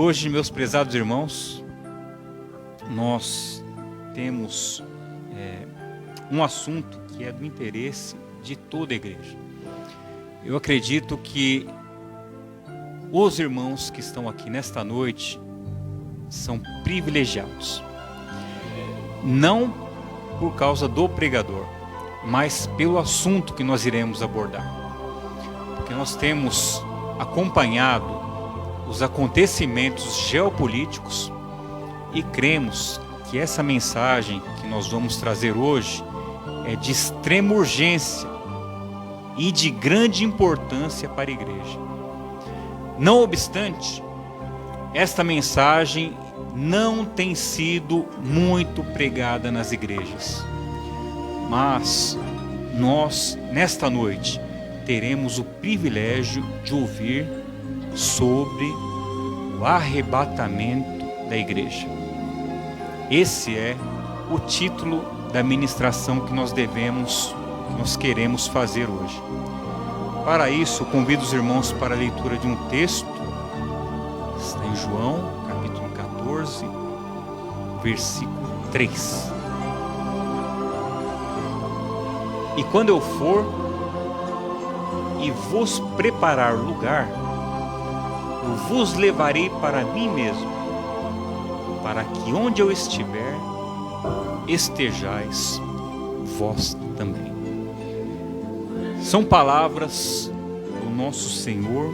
hoje, meus prezados irmãos, nós temos um assunto que é do interesse de toda a igreja. Eu acredito que os irmãos que estão aqui nesta noite são privilegiados, não por causa do pregador, mas pelo assunto que nós iremos abordar, porque nós temos acompanhado os acontecimentos geopolíticos e cremos que essa mensagem que nós vamos trazer hoje é de extrema urgência e de grande importância para a igreja. Não obstante, esta mensagem não tem sido muito pregada nas igrejas, mas nós, nesta noite, teremos o privilégio de ouvir sobre o arrebatamento da igreja. Esse é o título da ministração que nós queremos fazer hoje. Para isso, convido os irmãos para a leitura de um texto, está em João, capítulo 14, versículo 3. E quando eu for e vos preparar lugar, eu vos levarei para mim mesmo, para que onde eu estiver, estejais vós também. São palavras do nosso Senhor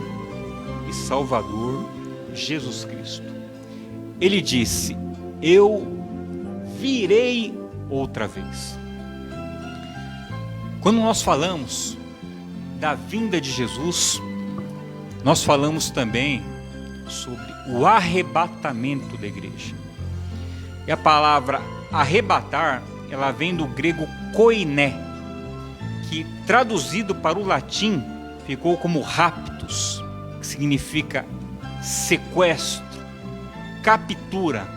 e Salvador Jesus Cristo. Ele disse: eu virei outra vez. Quando nós falamos da vinda de Jesus, nós falamos também sobre o arrebatamento da igreja. E a palavra arrebatar, ela vem do grego koiné, que traduzido para o latim ficou como raptus, que significa sequestro, captura,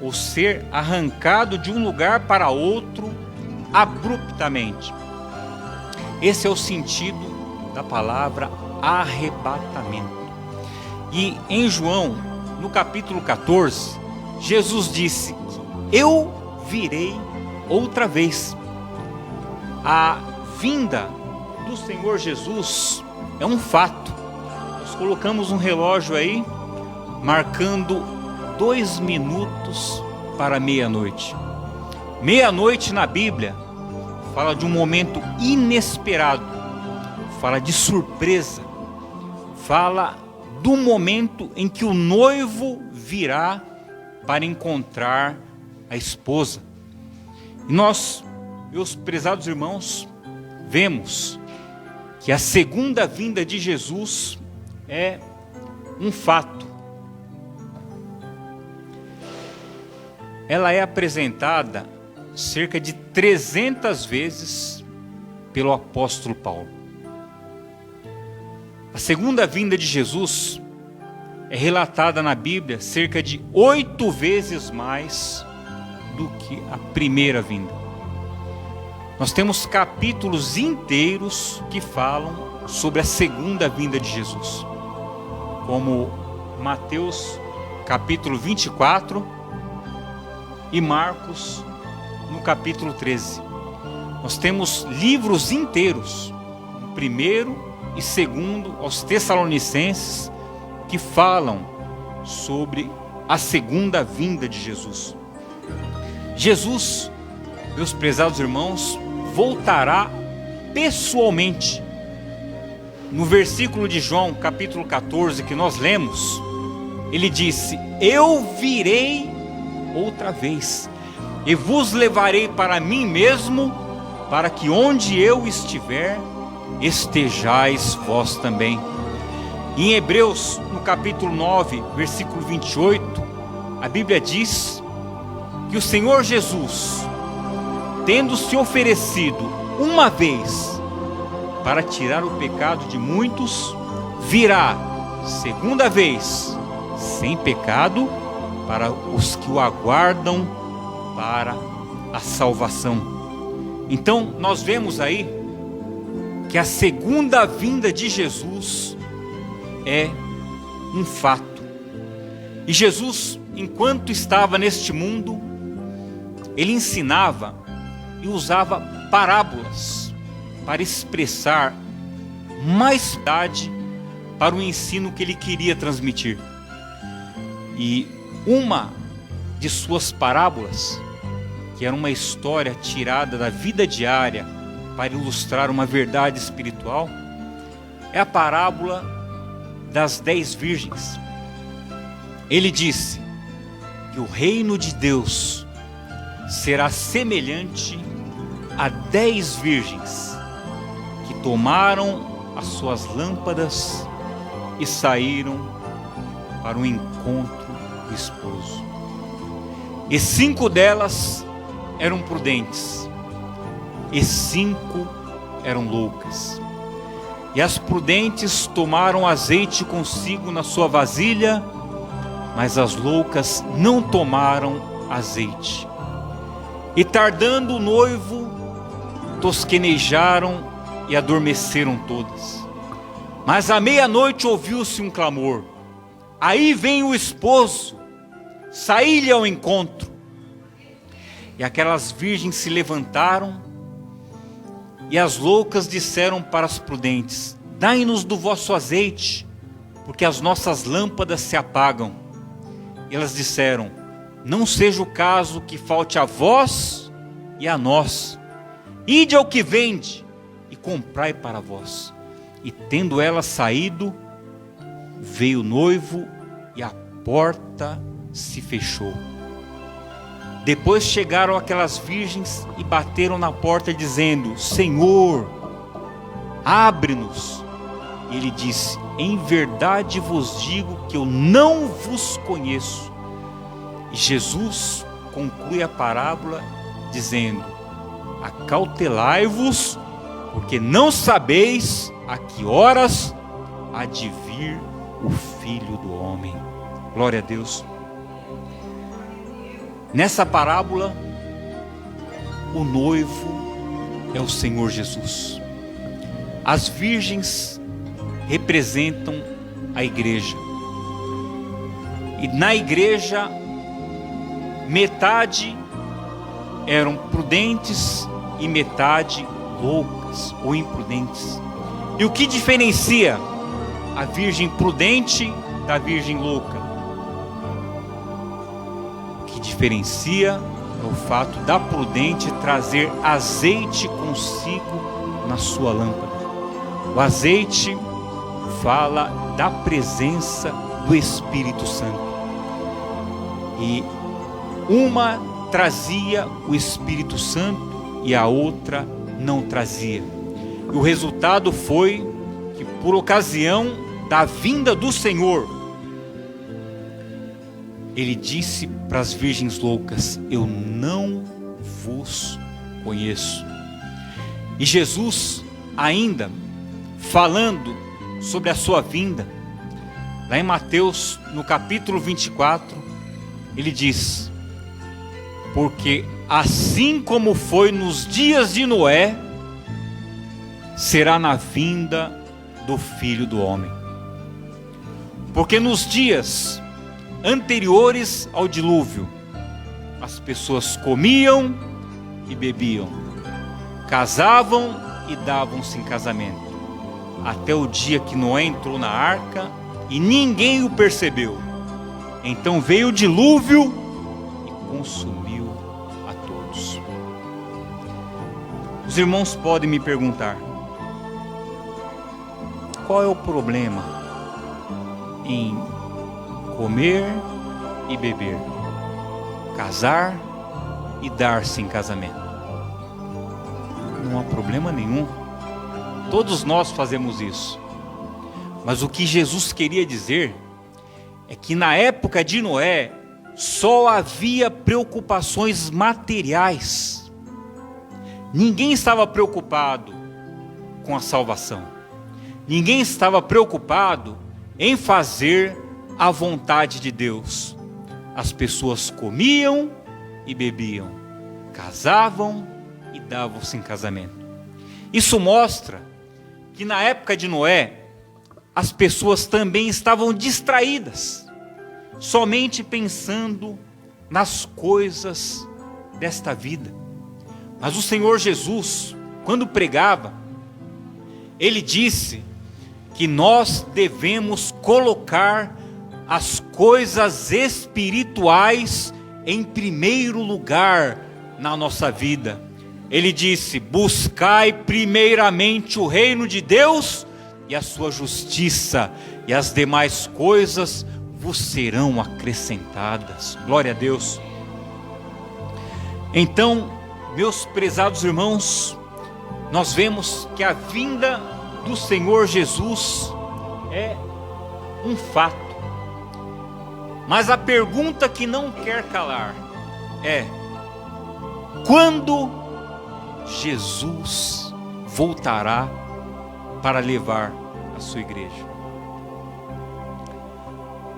ou ser arrancado de um lugar para outro abruptamente. Esse é o sentido da palavra arrebatamento. E em João, no capítulo 14, Jesus disse: eu virei outra vez. A vinda do Senhor Jesus é um fato. Nós colocamos um relógio aí, marcando 2 minutos para meia-noite. Meia-noite na Bíblia fala de um momento inesperado, fala de surpresa, fala do momento em que o noivo virá para encontrar a esposa. E nós, meus prezados irmãos, vemos que a segunda vinda de Jesus é um fato. Ela é apresentada cerca de 300 vezes pelo apóstolo Paulo. A segunda vinda de Jesus é relatada na Bíblia cerca de 8 vezes mais do que a primeira vinda. Nós temos capítulos inteiros que falam sobre a segunda vinda de Jesus, como Mateus capítulo 24 e Marcos no capítulo 13. Nós temos livros inteiros, primeiro e segundo aos Tessalonicenses, que falam sobre a segunda vinda de Jesus. Jesus, meus prezados irmãos, voltará pessoalmente. No versículo de João, capítulo 14, que nós lemos, ele disse: eu virei outra vez, e vos levarei para mim mesmo, para que onde eu estiver, estejais vós também. Em Hebreus, no capítulo 9, versículo 28, a Bíblia diz que o Senhor Jesus, tendo se oferecido uma vez para tirar o pecado de muitos, virá segunda vez sem pecado para os que o aguardam para a salvação. Então nós vemos aí que a segunda vinda de Jesus é um fato. E Jesus, enquanto estava neste mundo, ele ensinava e usava parábolas para expressar mais verdade para o ensino que ele queria transmitir. E uma de suas parábolas, que era uma história tirada da vida diária para ilustrar uma verdade espiritual, é a parábola das 10 virgens. Ele disse que o reino de Deus será semelhante a 10 virgens que tomaram as suas lâmpadas e saíram para o encontro do esposo. E 5 delas eram prudentes, e 5 eram loucas. E as prudentes tomaram azeite consigo na sua vasilha, mas as loucas não tomaram azeite. E tardando o noivo, tosquenejaram e adormeceram todas. Mas à meia-noite ouviu-se um clamor: aí vem o esposo, saí-lhe ao encontro. E aquelas virgens se levantaram, e as loucas disseram para as prudentes: dai-nos do vosso azeite, porque as nossas lâmpadas se apagam. E elas disseram: não seja o caso que falte a vós e a nós. Ide ao que vende e comprai para vós. E tendo elas saído, veio o noivo e a porta se fechou. Depois chegaram aquelas virgens e bateram na porta dizendo: Senhor, abre-nos. E ele disse: em verdade vos digo que eu não vos conheço. E Jesus conclui a parábola dizendo: acautelai-vos, porque não sabeis a que horas há de vir o Filho do Homem. Glória a Deus. Nessa parábola, o noivo é o Senhor Jesus. As virgens representam a igreja. E na igreja, metade eram prudentes e metade loucas ou imprudentes. E o que diferencia a virgem prudente da virgem louca? O que diferencia é o fato da prudente trazer azeite consigo na sua lâmpada. O azeite fala da presença do Espírito Santo. E uma trazia o Espírito Santo e a outra não trazia. E o resultado foi que, por ocasião da vinda do Senhor, ele disse para as virgens loucas: eu não vos conheço. E Jesus, ainda falando sobre a sua vinda, lá em Mateus, no capítulo 24, ele diz: porque assim como foi nos dias de Noé, será na vinda do Filho do Homem. Porque nos dias anteriores ao dilúvio, as pessoas comiam e bebiam, casavam e davam-se em casamento, até o dia que Noé entrou na arca e ninguém o percebeu. Então veio o dilúvio e consumiu a todos. Os irmãos podem me perguntar: qual é o problema em comer e beber, casar e dar-se em casamento? Não há problema nenhum. Todos nós fazemos isso. Mas o que Jesus queria dizer é que na época de Noé só havia preocupações materiais. Ninguém estava preocupado com a salvação. Ninguém estava preocupado em fazer a vontade de Deus. As pessoas comiam e bebiam, casavam e davam-se em casamento. Isso mostra que na época de Noé, as pessoas também estavam distraídas. somente pensando nas coisas desta vida. Mas o Senhor Jesus, quando pregava, ele disse que nós devemos colocar as coisas espirituais em primeiro lugar na nossa vida. Ele disse: buscai primeiramente o reino de Deus e a sua justiça, e as demais coisas vos serão acrescentadas. Glória a Deus. Então, meus prezados irmãos, nós vemos que a vinda do Senhor Jesus é um fato. Mas a pergunta que não quer calar é: quando Jesus voltará para levar a sua igreja?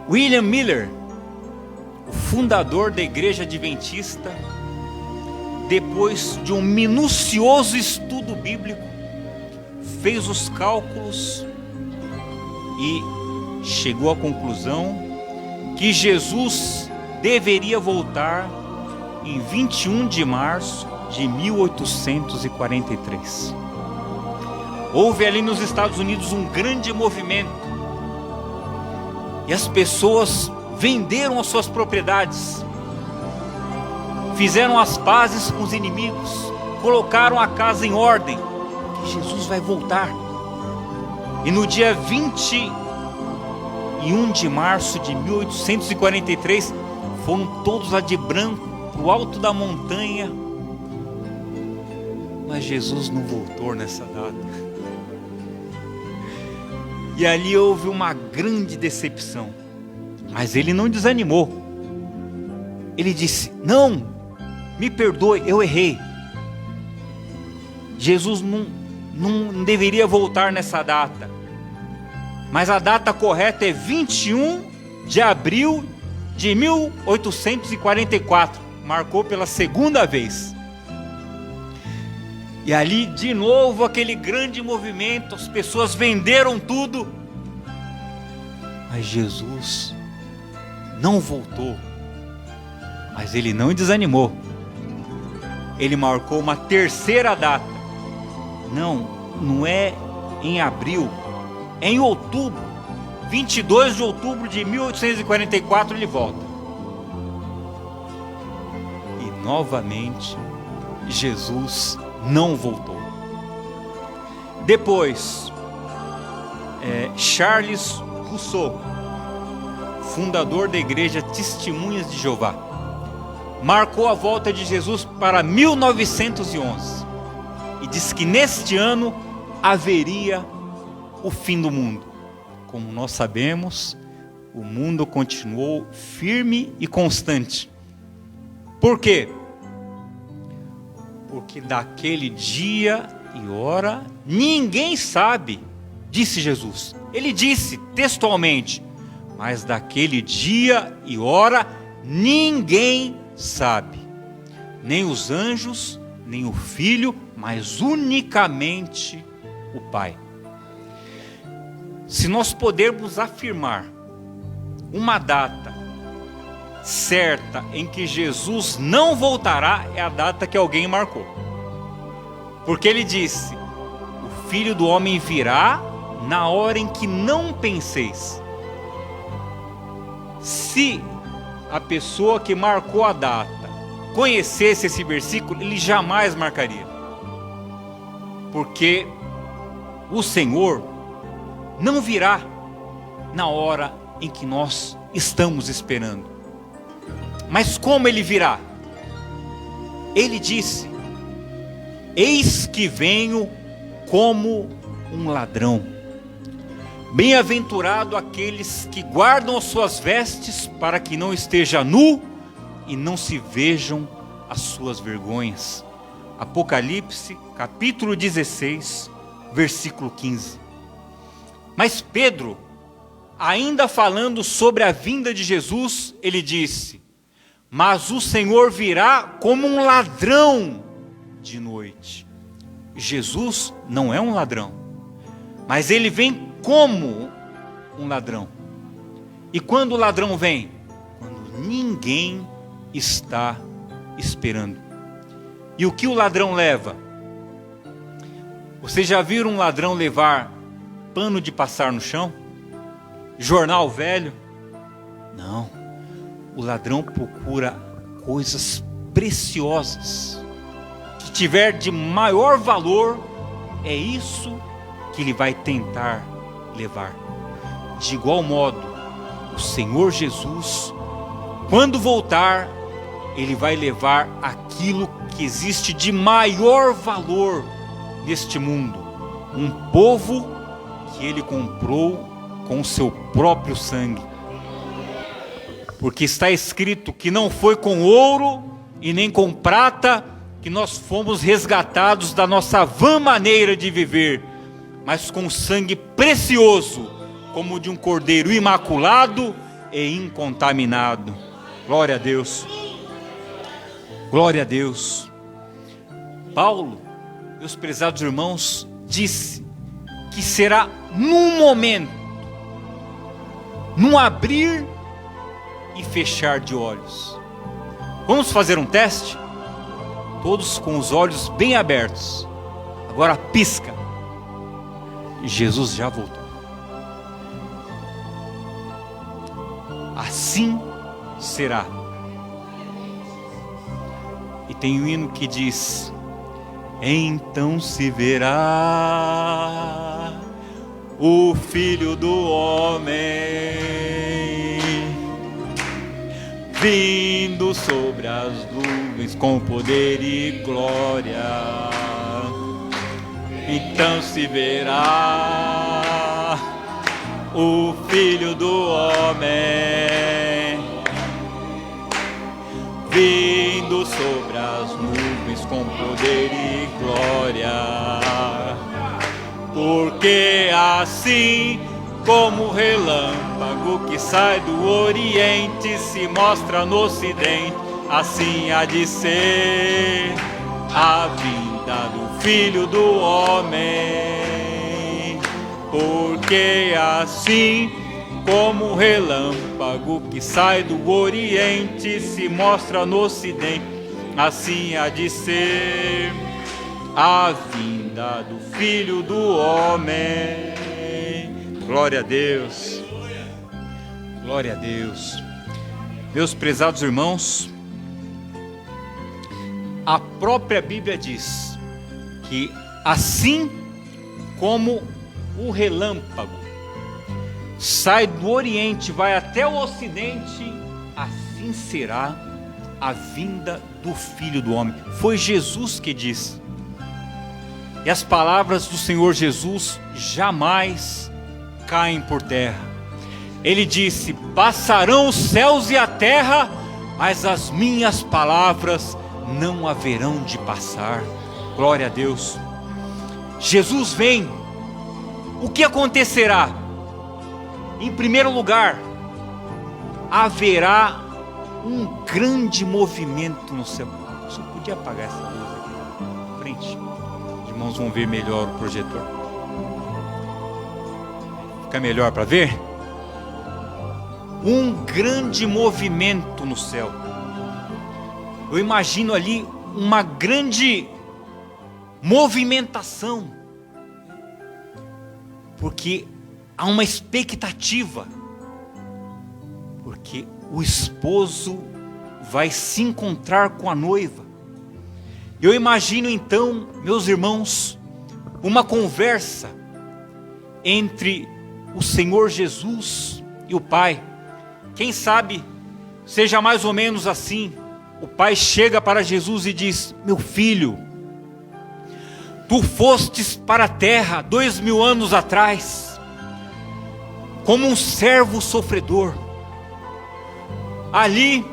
William Miller, o fundador da Igreja Adventista, depois de um minucioso estudo bíblico, fez os cálculos e chegou à conclusão que Jesus deveria voltar em 21 de março de 1843. Houve ali nos Estados Unidos um grande movimento, e as pessoas venderam as suas propriedades, fizeram as pazes com os inimigos, colocaram a casa em ordem, que Jesus vai voltar. E no dia 21 de março de 1843, foram todos lá de branco para o alto da montanha, mas Jesus não voltou nessa data. E ali houve uma grande decepção, mas ele não desanimou. Ele disse: não, me perdoe, eu errei. Jesus não deveria voltar nessa data, mas a data correta é 21 de abril de 1844, marcou pela segunda vez. E ali de novo aquele grande movimento, as pessoas venderam tudo, mas Jesus não voltou. Mas ele não desanimou, ele marcou uma terceira data. Não é em abril, é em outubro, 22 de outubro de 1844 ele volta. E novamente Jesus não voltou. Depois, Charles Rousseau, fundador da Igreja Testemunhas de Jeová, marcou a volta de Jesus para 1911 e disse que neste ano haveria o fim do mundo. Como nós sabemos, o mundo continuou firme e constante. Por quê? Porque daquele dia e hora ninguém sabe, disse Jesus. Ele disse textualmente: mas daquele dia e hora ninguém sabe, nem os anjos, nem o Filho, mas unicamente o Pai. Se nós pudermos afirmar uma data certa em que Jesus não voltará, é a data que alguém marcou. Porque ele disse: o Filho do Homem virá na hora em que não penseis. Se a pessoa que marcou a data conhecesse esse versículo, ele jamais marcaria. Porque o Senhor não virá na hora em que nós estamos esperando. Mas como ele virá? Ele disse: eis que venho como um ladrão. Bem-aventurado aqueles que guardam as suas vestes, para que não esteja nu e não se vejam as suas vergonhas. Apocalipse, capítulo 16, versículo 15. Mas Pedro, ainda falando sobre a vinda de Jesus, ele disse: mas o Senhor virá como um ladrão de noite. Jesus não é um ladrão, mas ele vem como um ladrão. E quando o ladrão vem? ninguém está esperando. E o que o ladrão leva? Vocês já viram um ladrão levar pano de passar no chão? Jornal velho? Não. O ladrão procura coisas preciosas, que tiver de maior valor, é isso que ele vai tentar levar. De igual modo, o Senhor Jesus, quando voltar, ele vai levar aquilo que existe de maior valor neste mundo, um povo que ele comprou com o seu próprio sangue. Porque está escrito que não foi com ouro e nem com prata que nós fomos resgatados da nossa vã maneira de viver, mas com sangue precioso, como de um cordeiro imaculado e incontaminado. Glória a Deus. Glória a Deus. Paulo, meus prezados irmãos, disse que será num momento, num abrir e fechar de olhos. Vamos fazer um teste? Todos com os olhos bem abertos. Agora pisca. Jesus já voltou. Assim será. E tem um hino que diz: então se verá o Filho do Homem vindo sobre as nuvens com poder e glória. Então se verá o Filho do Homem vindo sobre as nuvens com poder e glória. Porque assim como o relâmpago que sai do oriente se mostra no ocidente, assim há de ser a vinda do Filho do Homem. Porque assim como o relâmpago que sai do oriente se mostra no ocidente, assim há de ser a vinda do Filho do Homem. Glória a Deus. Glória a Deus. Meus prezados irmãos, a própria Bíblia diz que assim como o relâmpago sai do oriente, vai até o ocidente, assim será a vinda do Filho do Homem. Foi Jesus que disse. E as palavras do Senhor Jesus jamais caem por terra. Ele disse: passarão os céus e a terra, mas as minhas palavras não haverão de passar. Glória a Deus. Jesus vem. O que acontecerá? Em primeiro lugar, haverá um grande movimento no céu. Você podia apagar essa luz aqui na frente? Os irmãos vão ver melhor o projetor. Fica melhor para ver? Um grande movimento no céu. Eu imagino ali uma grande movimentação, porque há uma expectativa, porque o esposo vai se encontrar com a noiva. Eu imagino então, meus irmãos, uma conversa entre o Senhor Jesus e o Pai. Quem sabe seja mais ou menos assim. O Pai chega para Jesus e diz: meu filho, tu fostes para a terra 2000 anos atrás, como um servo sofredor. Ali,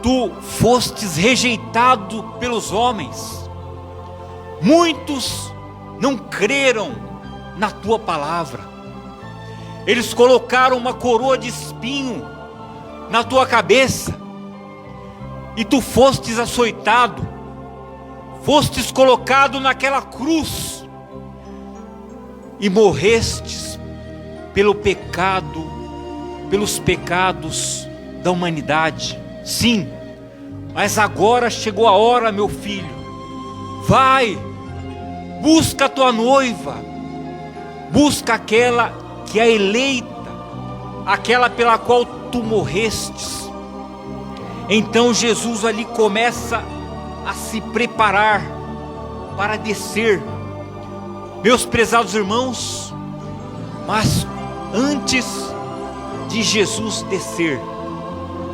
tu fostes rejeitado pelos homens. Muitos não creram na tua palavra. Eles colocaram uma coroa de espinho na tua cabeça, e tu fostes açoitado, fostes colocado naquela cruz, e morrestes pelo pecado, pelos pecados da humanidade. Sim, mas agora chegou a hora, meu filho. Vai, busca a tua noiva, busca aquela que é eleita, aquela pela qual tu morrestes. Então Jesus ali começa a se preparar para descer. Meus prezados irmãos, mas antes de Jesus descer,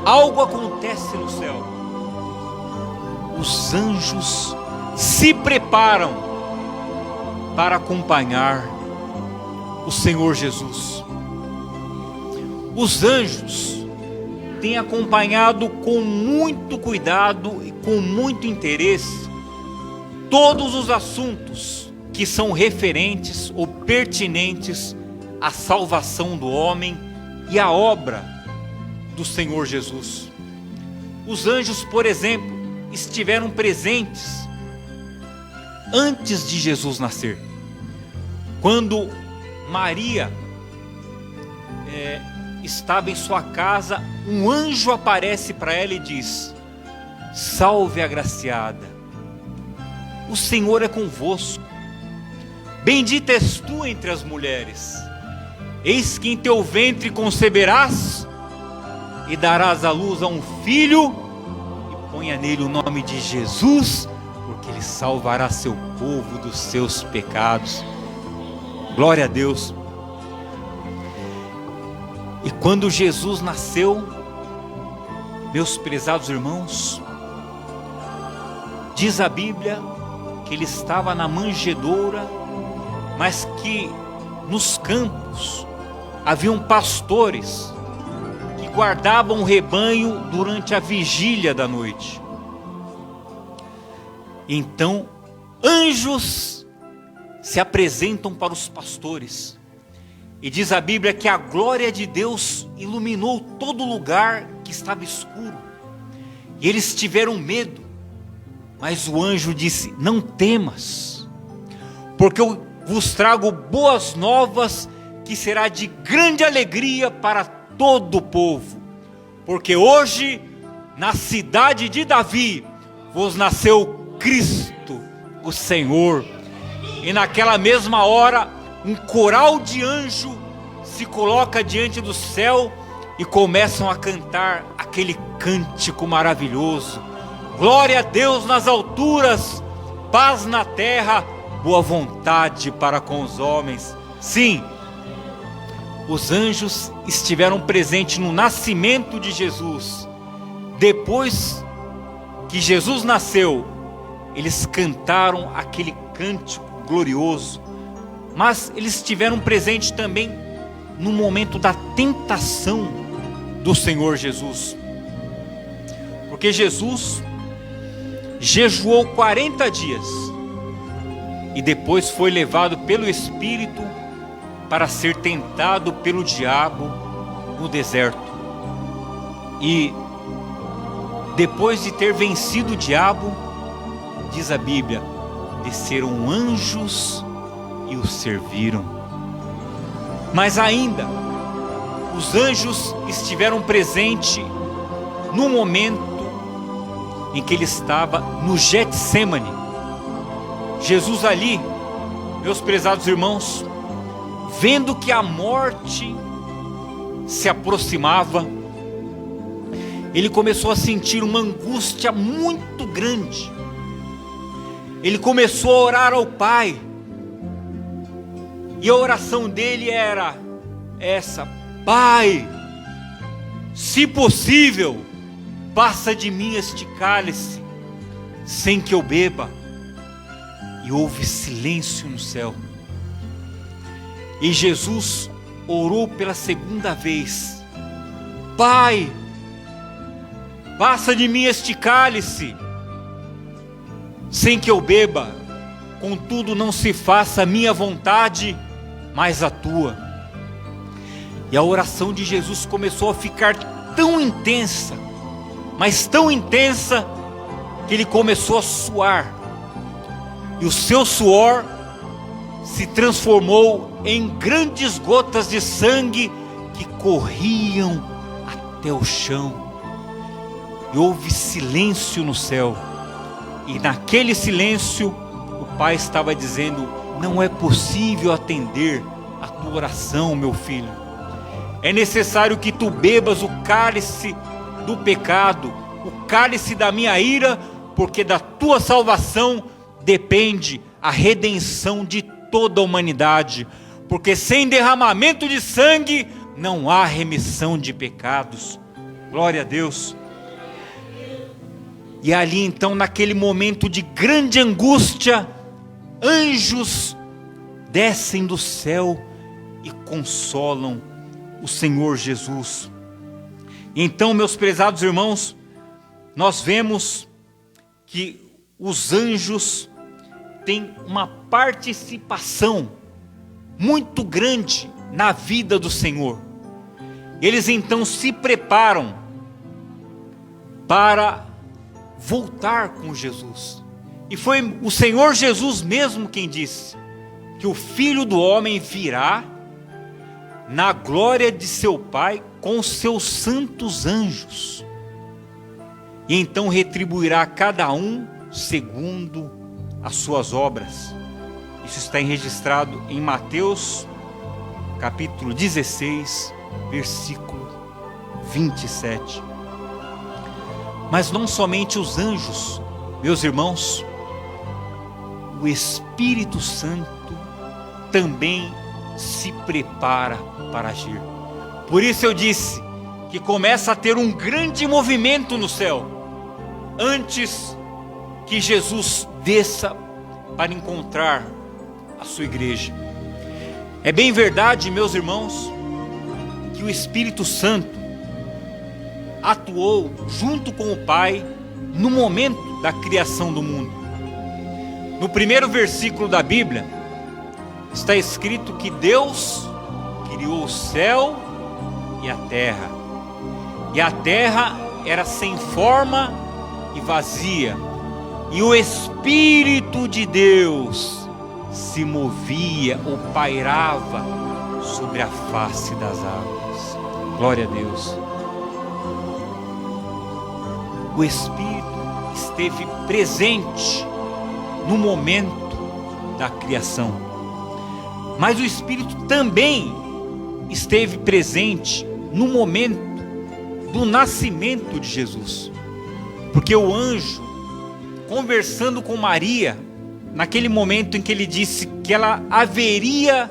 algo acontece no céu. Os anjos se preparam para acompanhar o Senhor Jesus. Os anjos têm acompanhado com muito cuidado e com muito interesse todos os assuntos que são referentes ou pertinentes à salvação do homem e à obra do Senhor Jesus. Os anjos, por exemplo, estiveram presentes antes de Jesus nascer. Quando Maria estava em sua casa, um anjo aparece para ela e diz: salve agraciada, o Senhor é convosco, bendita és tu entre as mulheres, eis que em teu ventre conceberás e darás à luz a um filho, e ponha nele o nome de Jesus, porque ele salvará seu povo dos seus pecados. Glória a Deus. E quando Jesus nasceu, meus prezados irmãos, diz a Bíblia que ele estava na manjedoura, mas que nos campos haviam pastores que guardavam o rebanho durante a vigília da noite. Então, anjos se apresentam para os pastores. E diz a Bíblia que a glória de Deus iluminou todo lugar que estava escuro. E eles tiveram medo. Mas o anjo disse: não temas, porque eu vos trago boas novas, que será de grande alegria para todo o povo. Porque hoje, na cidade de Davi, vos nasceu Cristo, o Senhor. E naquela mesma hora, um coral de anjo se coloca diante do céu e começam a cantar aquele cântico maravilhoso: glória a Deus nas alturas, paz na terra, boa vontade para com os homens. Sim, os anjos estiveram presentes no nascimento de Jesus. Depois que Jesus nasceu, eles cantaram aquele cântico glorioso. Mas eles estiveram presentes também no momento da tentação do Senhor Jesus. Porque Jesus jejuou 40 dias e depois foi levado pelo Espírito para ser tentado pelo diabo no deserto. E depois de ter vencido o diabo, diz a Bíblia, desceram anjos e os serviram. Mas ainda, os anjos estiveram presentes no momento em que ele estava no Getsemane. Jesus ali, meus prezados irmãos, vendo que a morte se aproximava, ele começou a sentir uma angústia muito grande. Ele começou a orar ao Pai. E a oração dele era essa: Pai, se possível, passa de mim este cálice, sem que eu beba. E houve silêncio no céu. E Jesus orou pela segunda vez: Pai, passa de mim este cálice, sem que eu beba. Contudo, não se faça a minha vontade, mas a tua. E a oração de Jesus começou a ficar tão intensa, mas tão intensa, que ele começou a suar. E o seu suor se transformou em grandes gotas de sangue que corriam até o chão. E houve silêncio no céu. E naquele silêncio, o Pai estava dizendo: não é possível atender a tua oração, meu filho. É necessário que tu bebas o cálice do pecado, o cálice da minha ira, porque da tua salvação depende a redenção de toda a humanidade. Porque sem derramamento de sangue não há remissão de pecados. Glória a Deus. E ali então, naquele momento de grande angústia, anjos descem do céu e consolam o Senhor Jesus. Então, meus prezados irmãos, nós vemos que os anjos têm uma participação muito grande na vida do Senhor. Eles então se preparam para voltar com Jesus. E foi o Senhor Jesus mesmo quem disse que o Filho do Homem virá na glória de seu Pai com seus santos anjos, e então retribuirá a cada um segundo as suas obras. Isso está registrado em Mateus capítulo 16, versículo 27. Mas não somente os anjos, meus irmãos, o Espírito Santo também se prepara para agir. Por isso eu disse que começa a ter um grande movimento no céu, antes que Jesus desça para encontrar a sua igreja. É bem verdade, meus irmãos, que o Espírito Santo atuou junto com o Pai no momento da criação do mundo. No primeiro versículo da Bíblia está escrito que Deus criou o céu e a terra era sem forma e vazia, e o Espírito de Deus se movia ou pairava sobre a face das águas. Glória a Deus. O Espírito esteve presente no momento da criação, mas o Espírito também esteve presente no momento do nascimento de Jesus, porque o anjo, conversando com Maria, naquele momento em que ele disse que ela haveria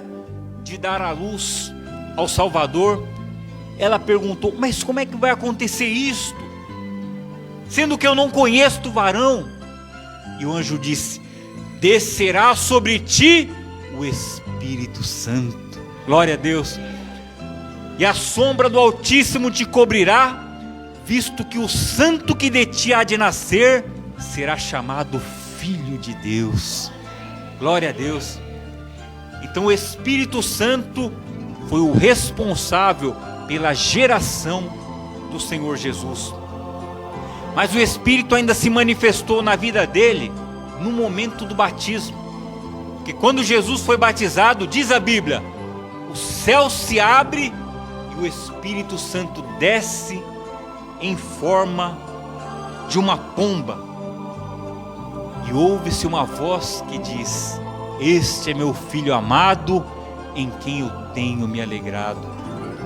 de dar à luz ao Salvador, ela perguntou: mas como é que vai acontecer isto, sendo que eu não conheço o varão? E o anjo disse: descerá sobre ti o Espírito Santo. Glória a Deus. E a sombra do Altíssimo te cobrirá, visto que o santo que de ti há de nascer será chamado Filho de Deus. Glória a Deus. Então o Espírito Santo foi o responsável pela geração do Senhor Jesus. Mas o Espírito ainda se manifestou na vida dele no momento do batismo. Porque quando Jesus foi batizado, diz a Bíblia, o céu se abre e o Espírito Santo desce em forma de uma pomba. E ouve-se uma voz que diz: este é meu filho amado, em quem eu tenho me alegrado.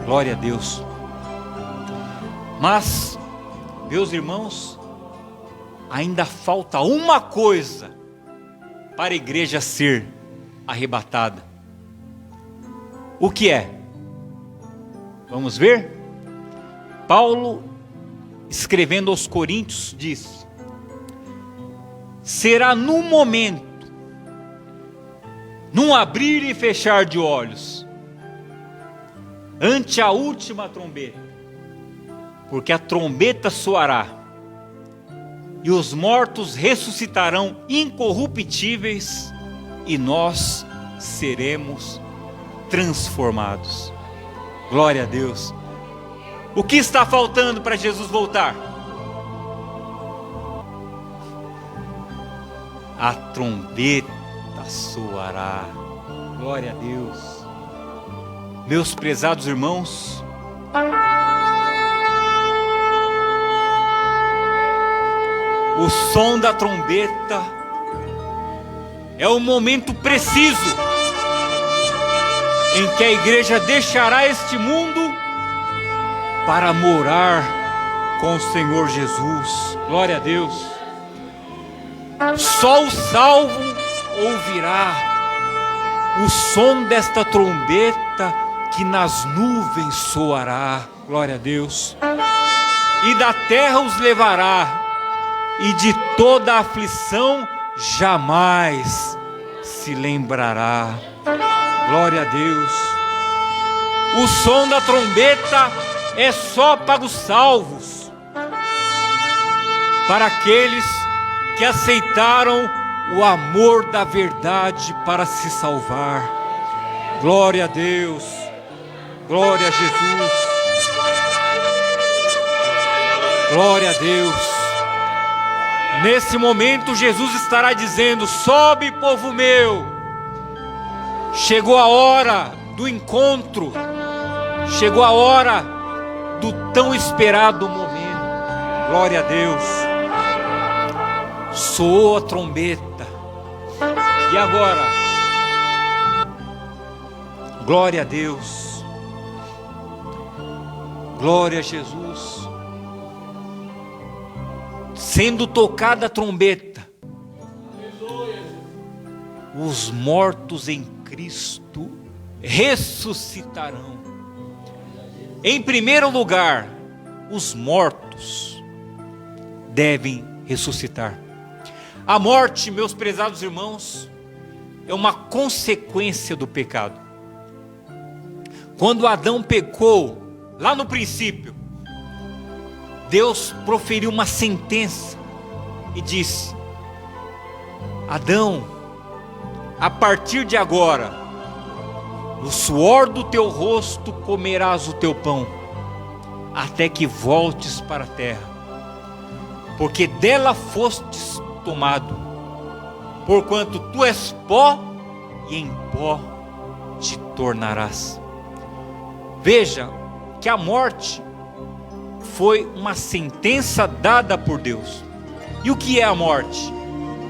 Glória a Deus. Mas, meus irmãos, ainda falta uma coisa para a igreja ser arrebatada. O que é? Vamos ver? Paulo, escrevendo aos Coríntios, diz: será no momento, num abrir e fechar de olhos, ante a última trombeta, porque a trombeta soará, e os mortos ressuscitarão incorruptíveis, e nós seremos transformados. Glória a Deus. O que está faltando para Jesus voltar? A trombeta soará. Glória a Deus. Meus prezados irmãos, O som da trombeta é o momento preciso em que a igreja deixará este mundo para morar com o Senhor Jesus. Glória a Deus. Só o salvo ouvirá o som desta trombeta que nas nuvens soará. Glória a Deus. E da terra os levará, e de toda a aflição jamais se lembrará. Glória a Deus. O som da trombeta é só para os salvos, para aqueles que aceitaram o amor da verdade para se salvar. Glória a Deus. Glória a Jesus. Glória a Deus. Nesse momento Jesus estará dizendo: sobe, povo meu. Chegou a hora do encontro. Chegou a hora do tão esperado momento. Glória a Deus. Soou a trombeta. E agora? Glória a Deus. Glória a Jesus. Sendo tocada a trombeta, os mortos em Cristo ressuscitarão. Em primeiro lugar, os mortos devem ressuscitar. A morte, meus prezados irmãos, é uma consequência do pecado. Quando Adão pecou, lá no princípio, Deus proferiu uma sentença e disse: Adão, a partir de agora, no suor do teu rosto comerás o teu pão, até que voltes para a terra, porque dela fostes tomado, porquanto tu és pó, e em pó te tornarás. Veja que a morte foi uma sentença dada por Deus. E o que é a morte?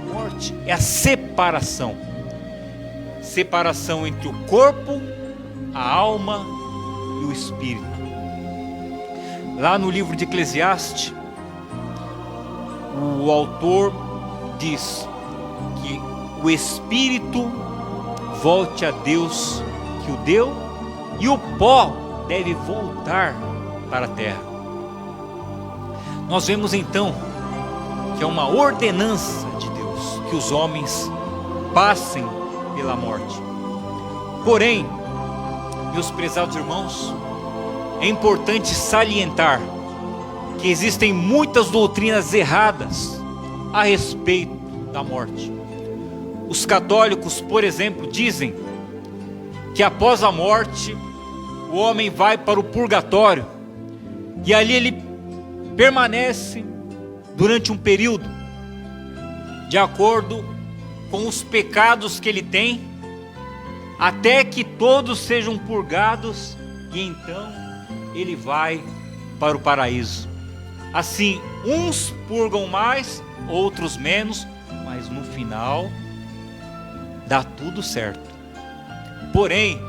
A morte é a separação. Separação entre o corpo, a alma e o espírito. Lá no livro de Eclesiastes, o autor diz que o espírito volte a Deus que o deu, e o pó deve voltar para a terra. Nós vemos então que é uma ordenança de Deus que os homens passem pela morte. Porém, meus prezados irmãos, é importante salientar que existem muitas doutrinas erradas a respeito da morte. Os católicos, por exemplo, dizem que após a morte o homem vai para o purgatório e ali ele permanece durante um período, de acordo com os pecados que ele tem, até que todos sejam purgados, e então ele vai para o paraíso. Assim, uns purgam mais, outros menos, mas no final dá tudo certo. Porém,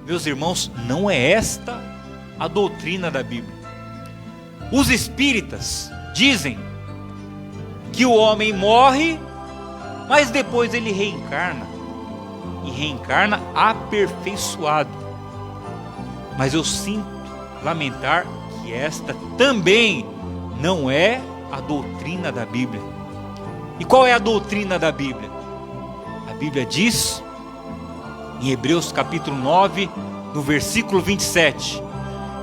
meus irmãos, não é esta a doutrina da Bíblia. Os espíritas dizem que o homem morre, mas depois ele reencarna, e reencarna aperfeiçoado. Mas eu sinto lamentar que esta também não é a doutrina da Bíblia. E qual é a doutrina da Bíblia? A Bíblia diz, em Hebreus capítulo 9, no versículo 27,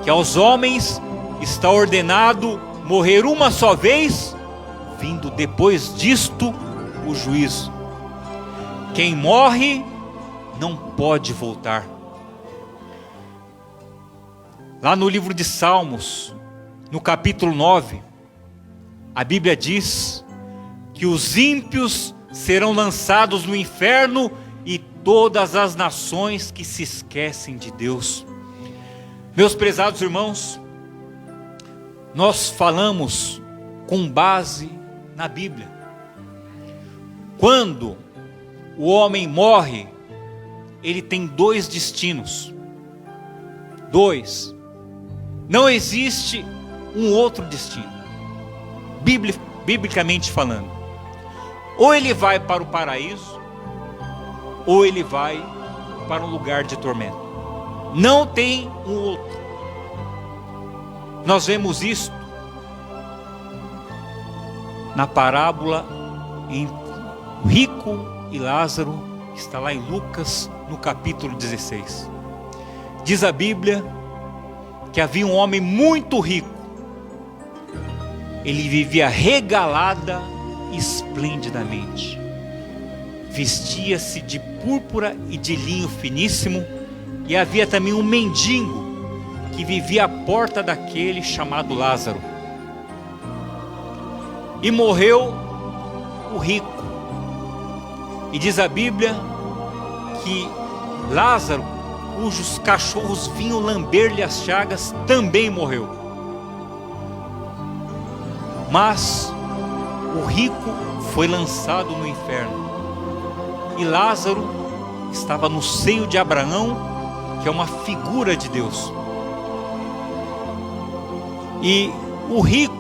que aos homens está ordenado morrer uma só vez, vindo depois disto o juízo. Quem morre não pode voltar. Lá no livro de Salmos, no capítulo 9, a Bíblia diz que os ímpios serão lançados no inferno e todas as nações que se esquecem de Deus. Meus prezados irmãos, nós falamos com base na Bíblia. Quando o homem morre, ele tem dois destinos. Dois. Não existe um outro destino, biblicamente falando. Ou ele vai para o paraíso, ou ele vai para um lugar de tormento. Não tem um outro. Nós vemos isso na parábola entre o rico e Lázaro, que está lá em Lucas, no capítulo 16. Diz a Bíblia que havia um homem muito rico. Ele vivia regalada esplendidamente. Vestia-se de púrpura e de linho finíssimo, e havia também um mendigo que vivia à porta daquele chamado Lázaro. E morreu o rico. E diz a Bíblia que Lázaro, cujos cachorros vinham lamber-lhe as chagas, também morreu. Mas o rico foi lançado no inferno, e Lázaro estava no seio de Abraão, que é uma figura de Deus. E o rico,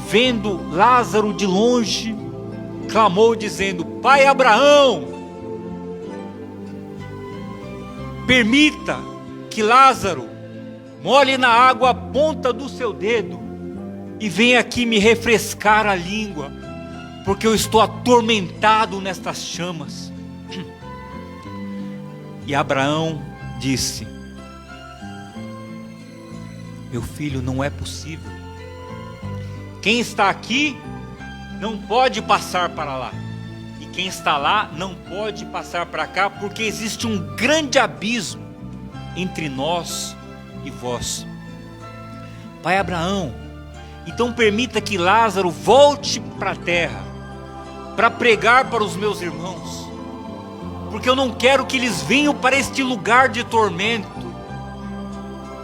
vendo Lázaro de longe, clamou dizendo: Pai Abraão, permita que Lázaro molhe na água a ponta do seu dedo e venha aqui me refrescar a língua, porque eu estou atormentado nestas chamas. E Abraão disse: meu filho, não é possível. Quem está aqui não pode passar para lá, e quem está lá não pode passar para cá, porque existe um grande abismo entre nós e vós. Pai Abraão, então permita que Lázaro volte para a terra, para pregar para os meus irmãos, porque eu não quero que eles venham para este lugar de tormento.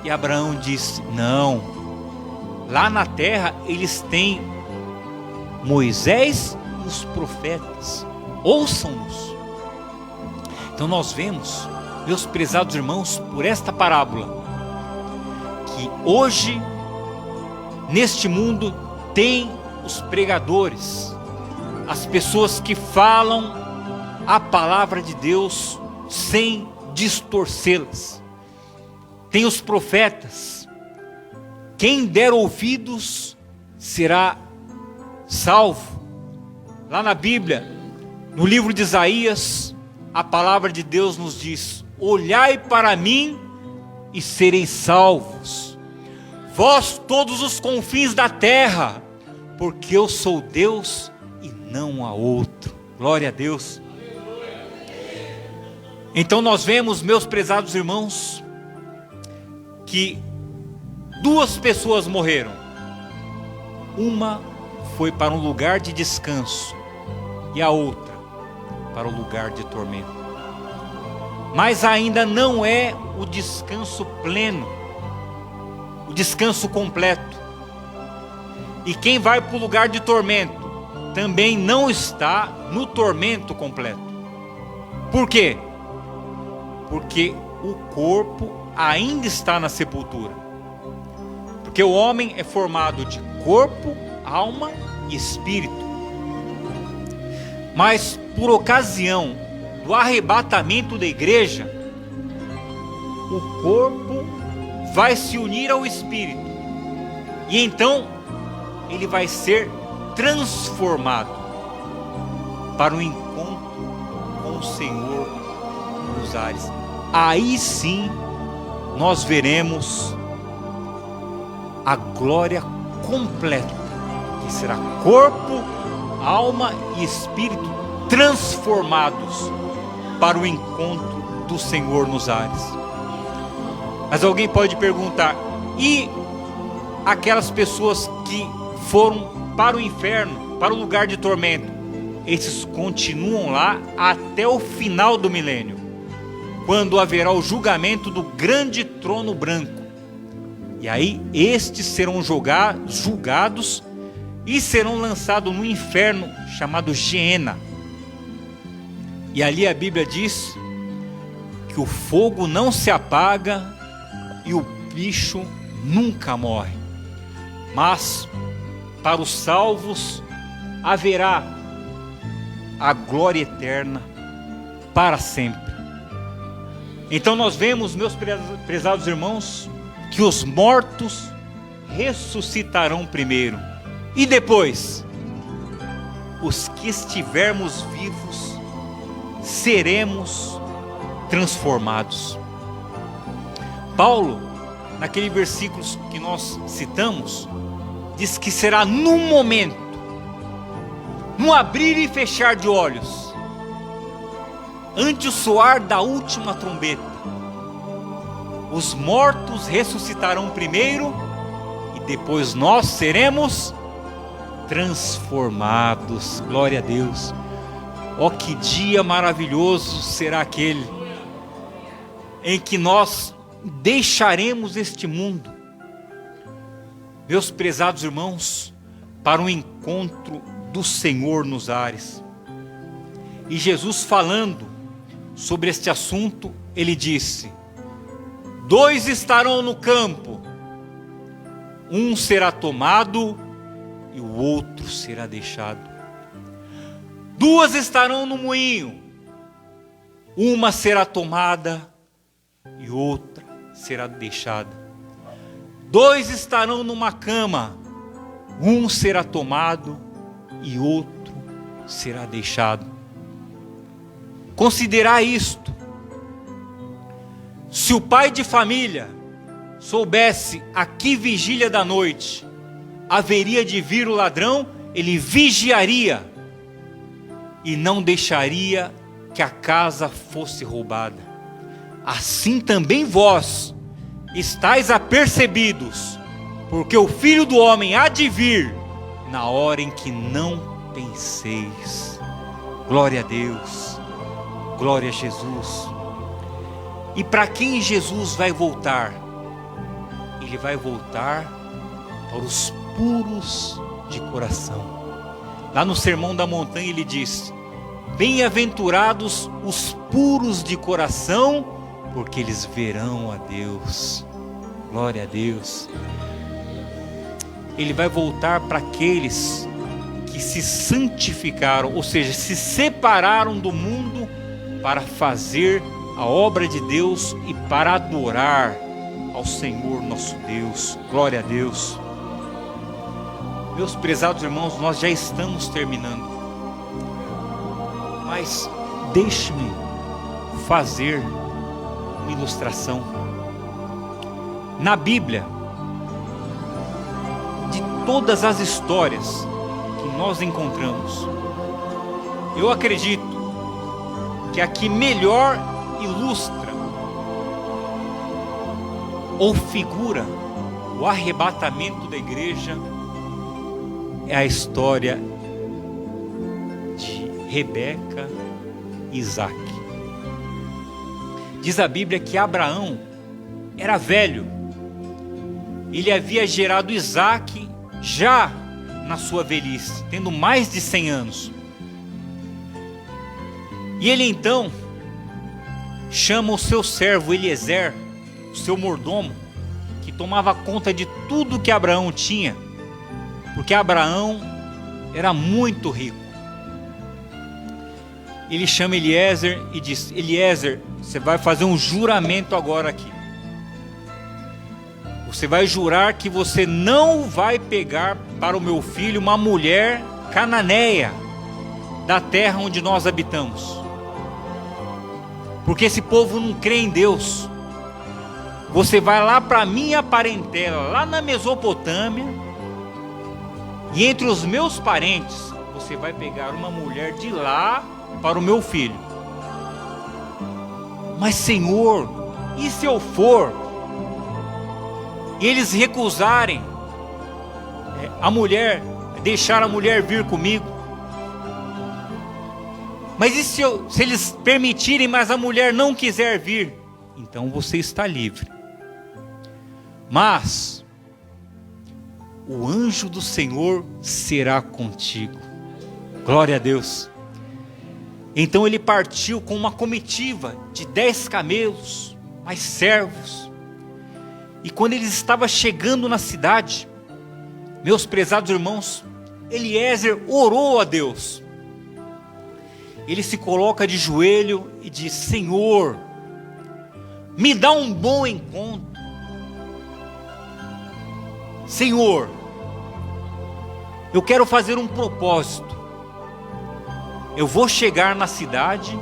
E Abraão disse: não, lá na terra eles têm Moisés e os profetas, ouçam-nos. Então nós vemos, meus prezados irmãos, por esta parábola, que hoje neste mundo tem os pregadores, as pessoas que falam a palavra de Deus sem distorcê-las. Tem os profetas. Quem der ouvidos será salvo. Lá na Bíblia, no livro de Isaías, a palavra de Deus nos diz: olhai para mim e sereis salvos, vós todos os confins da terra, porque eu sou Deus e não há outro. Glória a Deus. Então nós vemos, meus prezados irmãos, que duas pessoas morreram. Uma foi para um lugar de descanso e a outra para o lugar de tormento. Mas ainda não é o descanso pleno, o descanso completo. E quem vai para o lugar de tormento também não está no tormento completo. Por quê? Porque o corpo ainda está na sepultura. Porque o homem é formado de corpo, alma e espírito. Mas por ocasião do arrebatamento da igreja, o corpo vai se unir ao espírito, e então ele vai ser transformado para o encontro com o Senhor nos ares. Aí sim nós veremos a glória completa, que será corpo, alma e espírito transformados para o encontro do Senhor nos ares. Mas alguém pode perguntar: e aquelas pessoas que foram para o inferno, para o lugar de tormento? Esses continuam lá até o final do milênio, quando haverá o julgamento do grande trono branco. E aí estes serão julgados e serão lançados no inferno chamado Geena. E ali a Bíblia diz que o fogo não se apaga e o bicho nunca morre. Mas para os salvos haverá a glória eterna para sempre. Então nós vemos, meus prezados irmãos, que os mortos ressuscitarão primeiro. E depois, os que estivermos vivos seremos transformados. Paulo, naquele versículo que nós citamos, diz que será num momento, no abrir e fechar de olhos, ante o soar da última trombeta, os mortos ressuscitarão primeiro e depois nós seremos transformados. Glória a Deus. Oh, que dia maravilhoso será aquele em que nós deixaremos este mundo, meus prezados irmãos, para um encontro do Senhor nos ares. E Jesus, falando sobre este assunto, ele disse: 2 estarão no campo, um será tomado e o outro será deixado. 2 estarão no moinho, uma será tomada e outra será deixada. 2 estarão numa cama, um será tomado e outro será deixado. Considerai isto: se o pai de família soubesse a que vigília da noite haveria de vir o ladrão, ele vigiaria e não deixaria que a casa fosse roubada. Assim também vós estáis apercebidos, porque o Filho do Homem há de vir na hora em que não penseis. Glória a Deus, glória a Jesus. E para quem Jesus vai voltar? Ele vai voltar para os puros de coração. Lá no Sermão da Montanha ele diz: bem-aventurados os puros de coração, porque eles verão a Deus. Glória a Deus. Ele vai voltar para aqueles que se santificaram, ou seja, se separaram do mundo para fazer a obra de Deus e para adorar ao Senhor nosso Deus. Glória a Deus. Meus prezados irmãos, nós já estamos terminando, mas deixe-me fazer uma ilustração. Na Bíblia, de todas as histórias que nós encontramos, eu acredito que a que melhor ilustra ou figura o arrebatamento da igreja é a história de Rebeca e Isaac. Diz a Bíblia que Abraão era velho. Ele havia gerado Isaac já na sua velhice, tendo mais de 100 anos. E ele então chama o seu servo Eliezer, o seu mordomo, que tomava conta de tudo que Abraão tinha, porque Abraão era muito rico. Ele chama Eliezer e diz: Eliezer, você vai fazer um juramento agora aqui. Você vai jurar que você não vai pegar para o meu filho uma mulher cananeia da terra onde nós habitamos, porque esse povo não crê em Deus. Você vai lá para a minha parentela, lá na Mesopotâmia, e entre os meus parentes, você vai pegar uma mulher de lá para o meu filho. Mas Senhor, e se eu for, e eles recusarem a mulher, deixar a mulher vir comigo? Mas e se eles permitirem, mas a mulher não quiser vir? Então você está livre. Mas o anjo do Senhor será contigo. Glória a Deus. Então ele partiu com uma comitiva de 10 camelos, mais servos. E quando ele estava chegando na cidade, meus prezados irmãos, Eliezer orou a Deus. Ele se coloca de joelho e diz: Senhor, me dá um bom encontro. Senhor, eu quero fazer um propósito. Eu vou chegar na cidade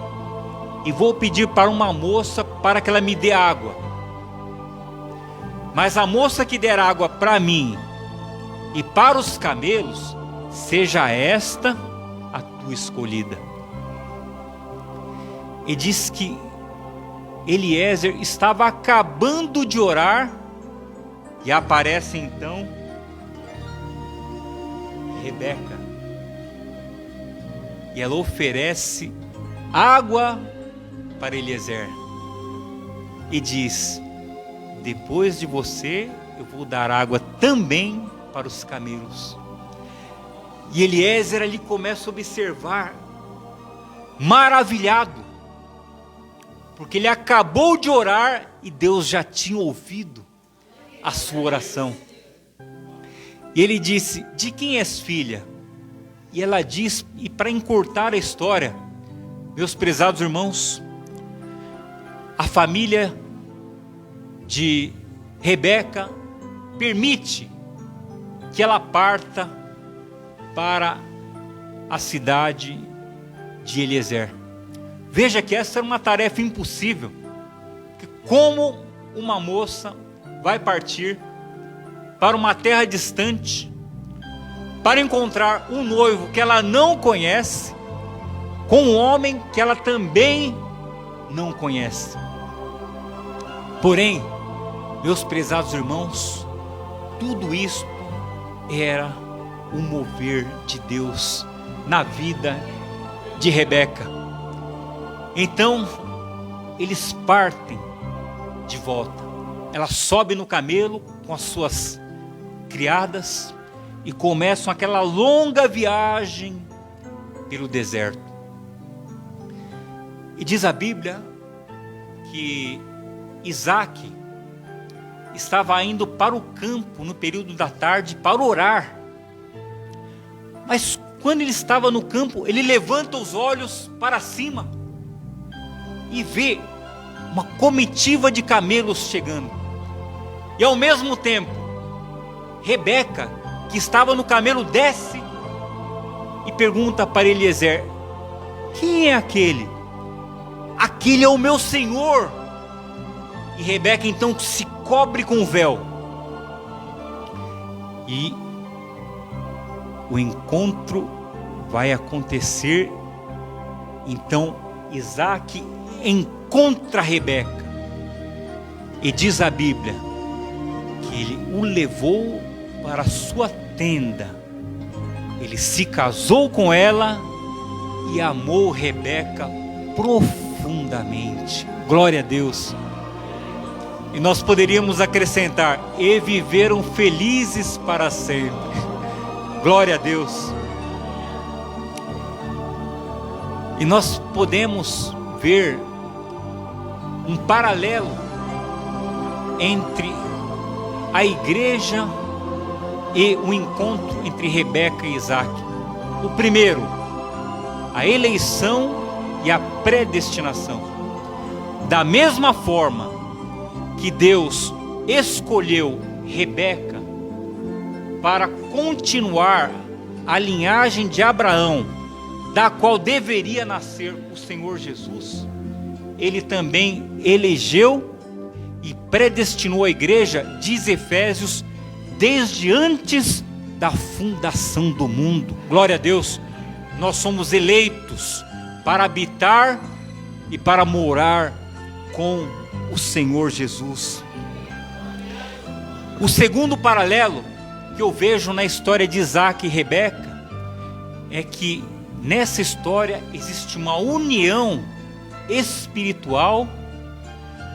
e vou pedir para uma moça para que ela me dê água. Mas a moça que der água para mim e para os camelos, seja esta a tua escolhida. E diz que Eliezer estava acabando de orar e aparece então Rebeca. E ela oferece água para Eliezer. E diz: depois de você, eu vou dar água também para os camelos. E Eliezer ali começa a observar, maravilhado, porque ele acabou de orar e Deus já tinha ouvido a sua oração. E ele disse: de quem és filha? E ela diz, e para encurtar a história, meus prezados irmãos, a família de Rebeca permite que ela parta para a cidade de Eliezer. Veja que essa era uma tarefa impossível. Como uma moça vai partir para uma terra distante para encontrar um noivo que ela não conhece com um homem que ela também não conhece? Porém, meus prezados irmãos, tudo isso era o mover de Deus na vida de Rebeca. Então, eles partem de volta. Ela sobe no camelo com as suas criadas e começam aquela longa viagem pelo deserto. E diz a Bíblia que Isaac estava indo para o campo no período da tarde para orar. Mas quando ele estava no campo, ele levanta os olhos para cima e vê uma comitiva de camelos chegando. E ao mesmo tempo, Rebeca, que estava no camelo, desce e pergunta para Eliezer: quem é aquele? Aquele é o meu senhor. E Rebeca então se cobre com o véu. E o encontro vai acontecer. Então Isaac encontra Rebeca. E diz a Bíblia que ele o levou para a sua tenda. Ele se casou com ela e amou Rebeca profundamente. Glória a Deus. E nós poderíamos acrescentar: e viveram felizes para sempre. Glória a Deus. E nós podemos ver um paralelo entre a igreja e o encontro entre Rebeca e Isaac. O primeiro, a eleição e a predestinação. Da mesma forma que Deus escolheu Rebeca para continuar a linhagem de Abraão, da qual deveria nascer o Senhor Jesus, Ele também elegeu e predestinou a igreja, diz Efésios, desde antes da fundação do mundo. Glória a Deus. Nós somos eleitos para habitar e para morar com o Senhor Jesus. O segundo paralelo que eu vejo na história de Isaac e Rebeca é que nessa história existe uma união espiritual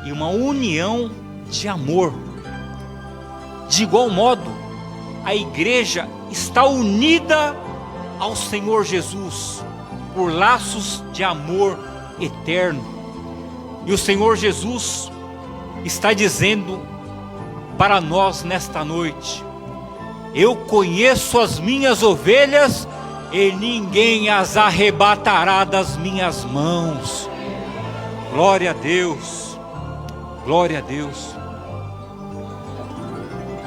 e uma união de amor. De igual modo, a igreja está unida ao Senhor Jesus por laços de amor eterno. E o Senhor Jesus está dizendo para nós nesta noite: eu conheço as minhas ovelhas e ninguém as arrebatará das minhas mãos. Glória a Deus, glória a Deus.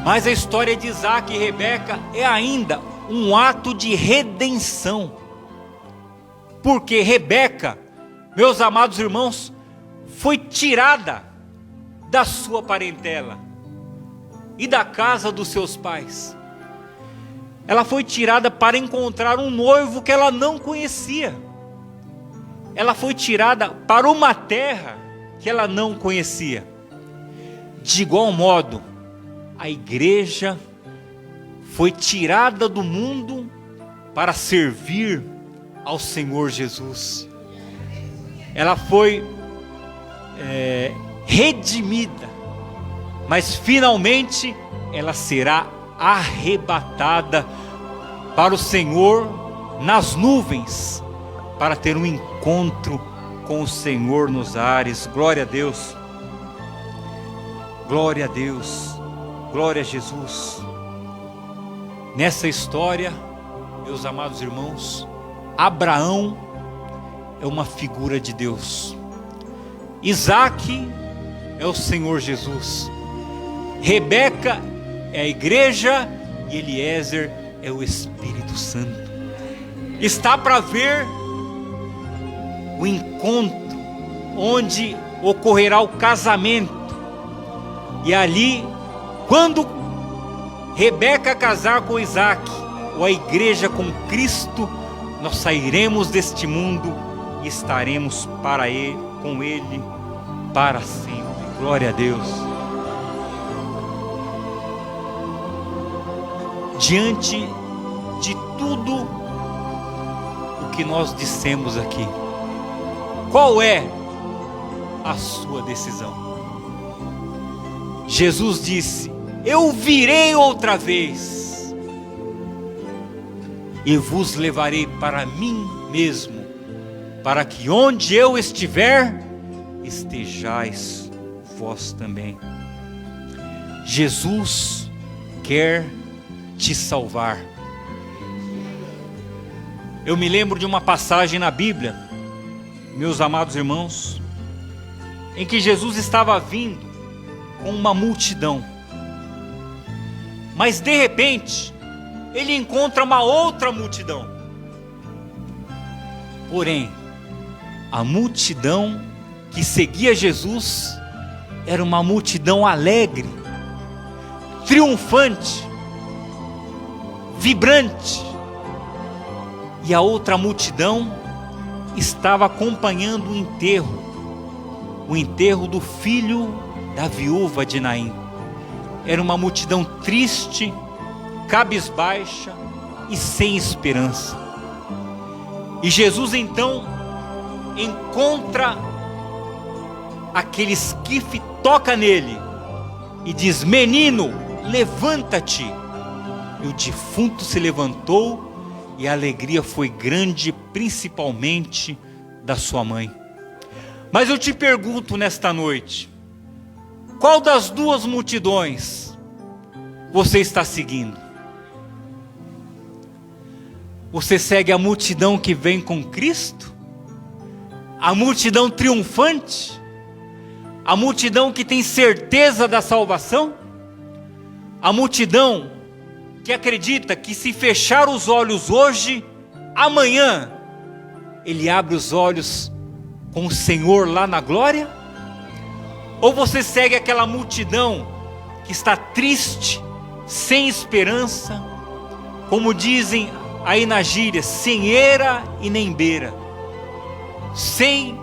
Mas a história de Isaac e Rebeca é ainda um ato de redenção. Porque Rebeca, meus amados irmãos, foi tirada da sua parentela e da casa dos seus pais. Ela foi tirada para encontrar um noivo que ela não conhecia. Ela foi tirada para uma terra que ela não conhecia. De igual modo, a igreja foi tirada do mundo para servir ao Senhor Jesus. Ela foi redimida, mas finalmente ela será arrebatada para o Senhor nas nuvens, para ter um encontro com o Senhor nos ares. Glória a Deus, glória a Deus, glória a Jesus. Nessa história, meus amados irmãos, Abraão é uma figura de Deus, Isaac é o Senhor Jesus, Rebeca é a igreja e Eliezer é o Espírito Santo. Está para ver o encontro onde ocorrerá o casamento. E ali, quando Rebeca casar com Isaac, ou a igreja com Cristo, nós sairemos deste mundo e estaremos com Ele para sempre. Glória a Deus. Diante de tudo o que nós dissemos aqui, qual é a sua decisão? Jesus disse: eu virei outra vez e vos levarei para mim mesmo, para que onde eu estiver, estejais vós também. Jesus quer te salvar. Eu me lembro de uma passagem na Bíblia, meus amados irmãos, em que Jesus estava vindo com uma multidão, mas de repente ele encontra uma outra multidão. Porém, a multidão que seguia Jesus era uma multidão alegre, triunfante, vibrante. E a outra multidão estava acompanhando o enterro do filho da viúva de Naim. Era uma multidão triste, cabisbaixa e sem esperança. E Jesus então encontra aquele esquife, toca nele e diz: menino, levanta-te. E o defunto se levantou, e a alegria foi grande, principalmente da sua mãe. Mas eu te pergunto nesta noite, qual das duas multidões você está seguindo? Você segue a multidão que vem com Cristo? A multidão triunfante? A multidão que tem certeza da salvação? A multidão que acredita que se fechar os olhos hoje, amanhã ele abre os olhos com o Senhor lá na glória? Ou você segue aquela multidão que está triste, sem esperança, como dizem aí na gíria, sem eira e nem beira, sem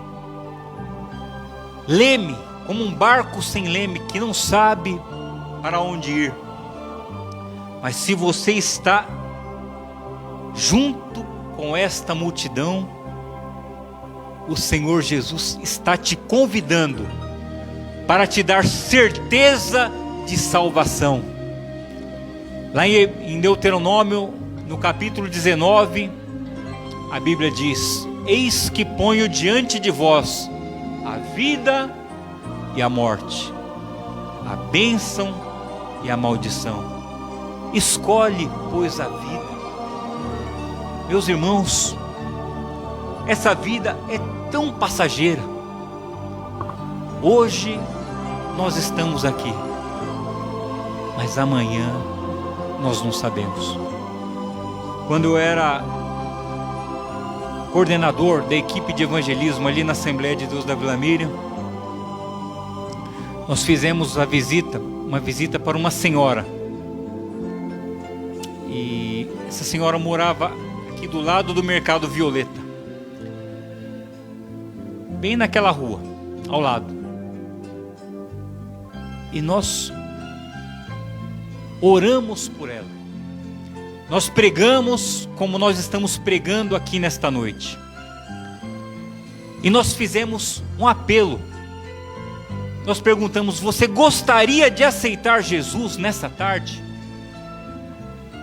leme, como um barco sem leme que não sabe para onde ir? Mas se você está junto com esta multidão, o Senhor Jesus está te convidando para te dar certeza de salvação. Lá em Deuteronômio, no capítulo 19, a Bíblia diz: eis que ponho diante de vós a vida e a morte, a bênção e a maldição. Escolhe, pois, a vida. Meus irmãos, essa vida é tão passageira. Hoje nós estamos aqui, mas amanhã nós não sabemos. Quando eu era coordenador da equipe de evangelismo ali na Assembleia de Deus da Vila Miriam, nós fizemos uma visita para uma senhora. E essa senhora morava aqui do lado do Mercado Violeta, bem naquela rua, ao lado. E nós oramos por ela. Nós pregamos como nós estamos pregando aqui nesta noite. E nós fizemos um apelo. Nós perguntamos: você gostaria de aceitar Jesus nessa tarde?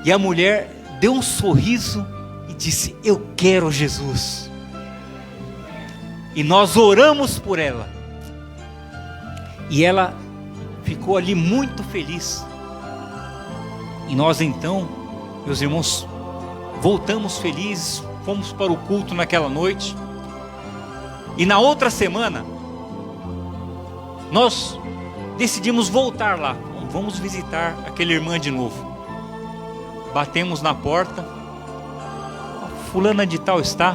E a mulher deu um sorriso e disse: eu quero Jesus. E nós oramos por ela. E ela ficou ali muito feliz. E nós então, meus irmãos, voltamos felizes, fomos para o culto naquela noite. E na outra semana, nós decidimos voltar lá. Vamos visitar aquela irmã de novo. Batemos na porta. Fulana de tal está?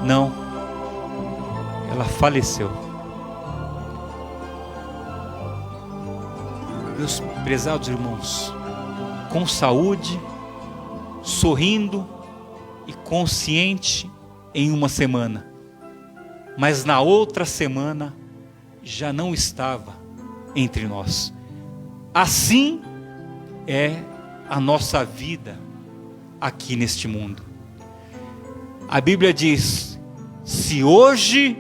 Não. Ela faleceu. Meus prezados irmãos, com saúde, sorrindo e consciente em uma semana, mas na outra semana já não estava entre nós. Assim é a nossa vida aqui neste mundo. A Bíblia diz: se hoje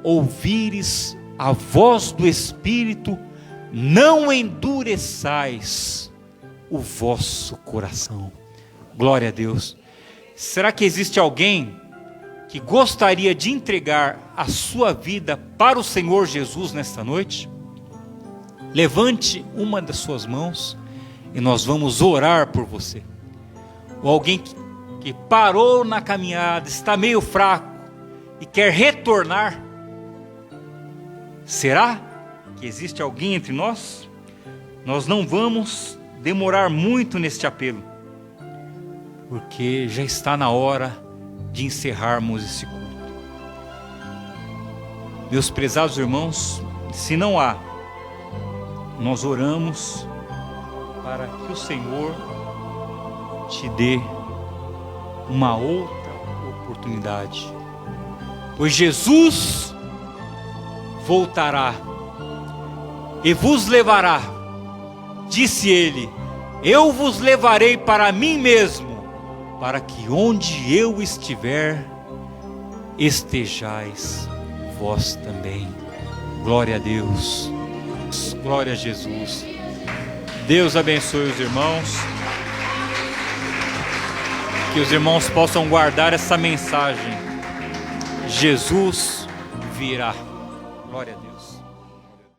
ouvires a voz do Espírito, não endureçais o vosso coração. Glória a Deus. Será que existe alguém que gostaria de entregar a sua vida para o Senhor Jesus nesta noite? Levante uma das suas mãos e nós vamos orar por você. Ou alguém que parou na caminhada, está meio fraco e quer retornar. Será que existe alguém entre nós? Nós não vamos demorar muito neste apelo, porque já está na hora de encerrarmos esse culto. Meus prezados irmãos, se não há, nós oramos para que o Senhor te dê uma outra oportunidade, pois Jesus voltará e vos levará. Disse ele: eu vos levarei para mim mesmo, para que onde eu estiver, estejais vós também. Glória a Deus. Glória a Jesus. Deus abençoe os irmãos. Que os irmãos possam guardar essa mensagem. Jesus virá. Glória a Deus.